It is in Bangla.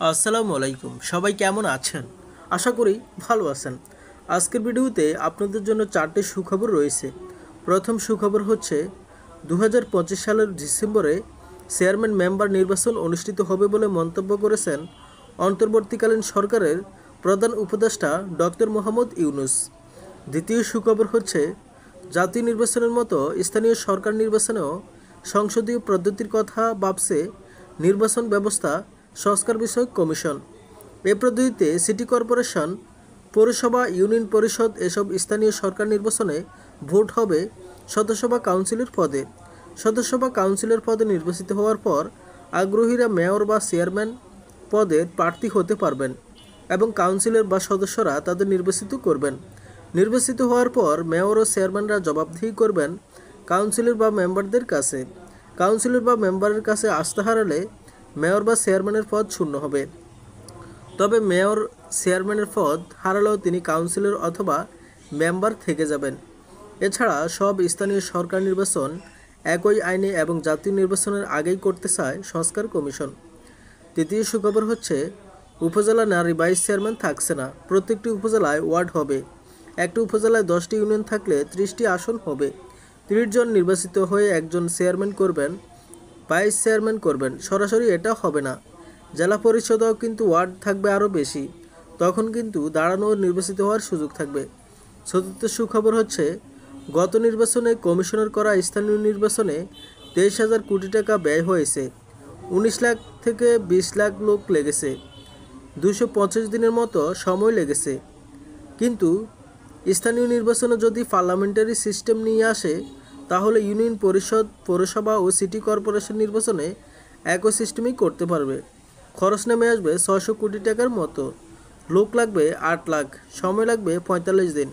আসসালামু আলাইকুম, সবাই কেমন আছেন? আশা করি ভালো আছেন। আজকের ভিডিওতে আপনাদের জন্য 4টি সুখবর রয়েছে। প্রথম সুখবর হচ্ছে 2025 সালের ডিসেম্বরে চেয়ারম্যান মেম্বার নির্বাচন অনুষ্ঠিত হবে বলে মন্তব্য করেছেন অন্তর্বর্তীকালীন সরকারের প্রধান উপদেষ্টা ডক্টর মোহাম্মদ ইউনূস। দ্বিতীয় সুখবর হচ্ছে জাতীয় নির্বাচনের মতো স্থানীয় সরকার নির্বাচনেও সংসদীয় পদ্ধতির কথা ভাবছে নির্বাচন ব্যবস্থা সংস্কার বিষয়ক কমিশন। এ পদ্ধতিতে সিটি কর্পোরেশন, পৌরসভা, ইউনিয়ন পরিষদ এসব স্থানীয় সরকার নির্বাচনে ভোট হবে সদস্য বা কাউন্সিলর পদে। সদস্য বা কাউন্সিলর পদে নির্বাচিত হওয়ার পর আগ্রহীরা মেয়র বা চেয়ারম্যান পদের প্রার্থী হতে পারবেন এবং কাউন্সিলর বা সদস্যরা তাদের নির্বাচিত করবেন। নির্বাচিত হওয়ার পর মেয়র ও চেয়ারম্যানরা জবাবদিহি করবেন কাউন্সিলর বা মেম্বারদের কাছে। কাউন্সিলর বা মেম্বারের কাছে আস্থা হারালে মেয়র বা চেয়ারম্যানের পদ শূন্য হবে। তবে মেয়র চেয়ারম্যানের পদ হারালেও তিনি কাউন্সিলর অথবা মেম্বার থেকে যাবেন। এছাড়া সব স্থানীয় সরকার নির্বাচন একই আইনে এবং জাতীয় নির্বাচনের আগেই করতে চায় সংস্কার কমিশন। তৃতীয় সুখবর হচ্ছে উপজেলা নারী ভাইস চেয়ারম্যান থাকছে না, প্রত্যেকটি উপজেলায় ওয়ার্ড হবে। একটি উপজেলায় 10টি ইউনিয়ন থাকলে 30টি আসন হবে। 30 জন নির্বাচিত হয়ে একজন চেয়ারম্যান করবেন, ভাইস চেয়ারম্যান করবেন। সরাসরি এটা হবে না, জেলা পরিষদেও কিন্তু ওয়ার্ড থাকবে আরও বেশি, তখন কিন্তু দাঁড়ানো ও নির্বাচিত হওয়ার সুযোগ থাকবে। চতুর্থ সুখবর হচ্ছে গত নির্বাচনে কমিশনের করা স্থানীয় নির্বাচনে 23,000 কোটি টাকা ব্যয় হয়েছে। 19 লাখ থেকে 20 লাখ লোক লেগেছে, 225 দিনের মতো সময় লেগেছে। কিন্তু স্থানীয় নির্বাচনে যদি পার্লামেন্টারি সিস্টেম নিয়ে আসে তাহলে ইউনিয়ন পরিষদ, পৌরসভা ও সিটি কর্পোরেশন নির্বাচনে একই সিস্টেমই করতে পারবে। খরচ নেমে আসবে 600 কোটি টাকার মতো। লোক লাগবে 8 লাখ, সময় লাগবে 45 দিন।